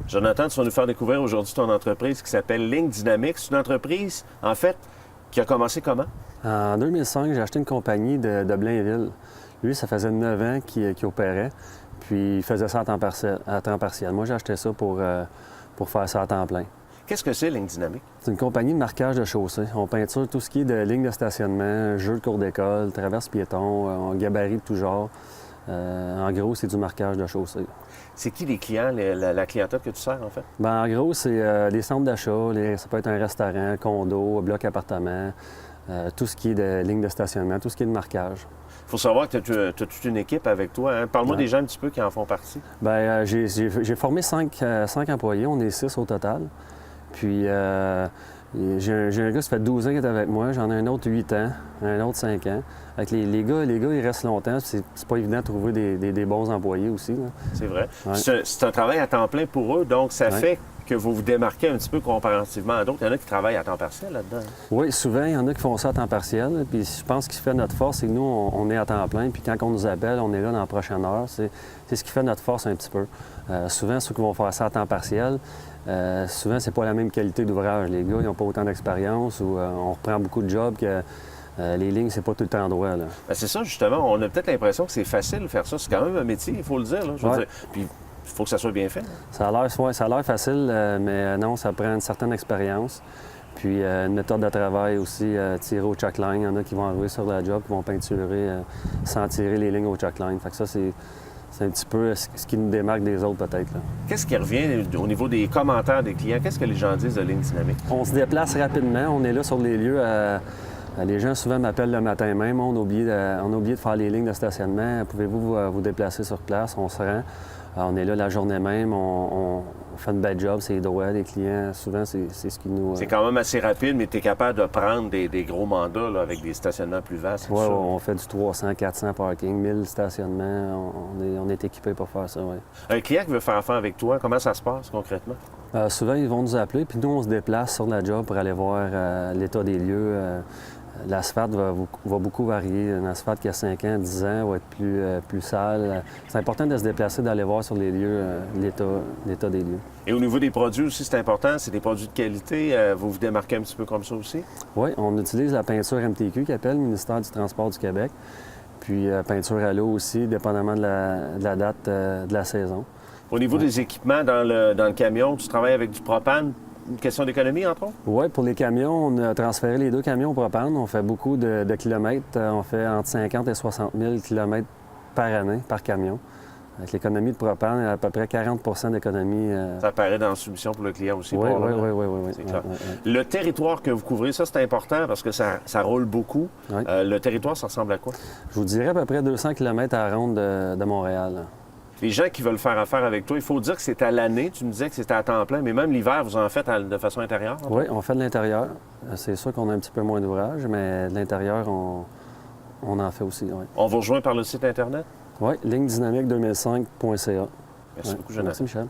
Jonathan, tu vas nous faire découvrir aujourd'hui ton entreprise qui s'appelle Ligne Dynamique. C'est une entreprise, en fait, qui a commencé comment? En 2005, j'ai acheté une compagnie de Blainville. Lui, ça faisait 9 ans qu'il opérait, puis il faisait ça à temps partiel. Moi, j'ai acheté ça pour faire ça à temps plein. Qu'est-ce que c'est, Ligne Dynamique? C'est une compagnie de marquage de chaussée. On peinture tout ce qui est de lignes de stationnement, jeux de cours d'école, traverse piétons, on gabarit de tout genre. En gros, c'est du marquage de chaussée. C'est qui les clients, la clientèle que tu sers, en fait? Bien, en gros, c'est les centres d'achat, ça peut être un restaurant, condo, bloc appartement, tout ce qui est de lignes de stationnement, tout ce qui est de marquage. Il faut savoir que tu as toute une équipe avec toi. Hein? Parle-moi des gens un petit peu qui en font partie. Bien, j'ai formé 5 employés, on est 6 au total. Puis j'ai un gars, ça fait 12 ans qu'il est avec moi, j'en ai un autre 8 ans, un autre 5 ans. Avec les gars, ils restent longtemps, c'est pas évident de trouver des bons employés aussi. C'est vrai. Ouais. C'est un travail à temps plein pour eux, donc ça fait que vous vous démarquez un petit peu comparativement à d'autres. Il y en a qui travaillent à temps partiel là-dedans. Oui, souvent, il y en a qui font ça à temps partiel. Puis je pense que ce qui fait notre force, c'est que nous, on est à temps plein. Puis quand on nous appelle, on est là dans la prochaine heure. C'est ce qui fait notre force un petit peu. Souvent, ceux qui vont faire ça à temps partiel, souvent, c'est pas la même qualité d'ouvrage. Les gars, ils n'ont pas autant d'expérience ou on reprend beaucoup de jobs que les lignes, c'est pas tout le temps droit. Là. Bien, c'est ça, justement. On a peut-être l'impression que c'est facile de faire ça. C'est quand même un métier, il faut le dire. Là, je veux dire. Puis, il faut que ça soit bien fait. Ça a l'air facile, mais non, ça prend une certaine expérience. Puis une méthode de travail aussi, tirer au chuckline. Il y en a qui vont arriver sur la job, qui vont peinturer sans tirer les lignes au chuckline. Fait que ça, c'est un petit peu ce qui nous démarque des autres, peut-être. Qu'est-ce qui revient au niveau des commentaires des clients? Qu'est-ce que les gens disent de Ligne Dynamique? On se déplace rapidement. On est là sur les lieux. Les gens souvent m'appellent le matin même. On a oublié de faire les lignes de stationnement. Pouvez-vous vous déplacer sur place? On se rend. On est là la journée même, on fait une belle job, c'est droit, les clients, souvent, c'est ce qui nous... C'est quand même assez rapide, mais tu es capable de prendre des gros mandats là, avec des stationnements plus vastes. Oui, on fait du 300, 400 parking, 1000 stationnements, on est équipé pour faire ça, oui. Un client qui veut faire affaire avec toi, comment ça se passe concrètement? Souvent, ils vont nous appeler, puis nous, on se déplace sur la job pour aller voir l'état des lieux. L'asphalte va beaucoup varier. Un asphalte qui a 5 ans, 10 ans va être plus sale. C'est important de se déplacer, d'aller voir sur les lieux l'état des lieux. Et au niveau des produits aussi, c'est important. C'est des produits de qualité. Vous vous démarquez un petit peu comme ça aussi? Oui, on utilise la peinture MTQ qui appelle Ministère du Transport du Québec. Puis peinture à l'eau aussi, dépendamment de la date de la saison. Au niveau des équipements dans le camion, tu travailles avec du propane? Une question d'économie, entre autres? Oui, pour les camions, on a transféré les 2 camions au propane. On fait beaucoup de kilomètres. On fait entre 50 et 60 000 kilomètres par année, par camion. Avec l'économie de propane, il y a à peu près 40 d'économie. Ça apparaît dans la soumission pour le client aussi. Oui. C'est clair. Le territoire que vous couvrez, ça, c'est important parce que ça roule beaucoup. Oui. Le territoire, ça ressemble à quoi? Je vous dirais à peu près 200 km à la ronde de Montréal. Là. Les gens qui veulent faire affaire avec toi, il faut dire que c'est à l'année. Tu me disais que c'était à temps plein, mais même l'hiver, vous en faites de façon intérieure? Oui, on fait de l'intérieur. C'est sûr qu'on a un petit peu moins d'ouvrage, mais de l'intérieur, on en fait aussi. Oui. On vous rejoint par le site Internet? Oui, lignedynamique2005.ca. Merci beaucoup, Jonathan. Merci, Michel.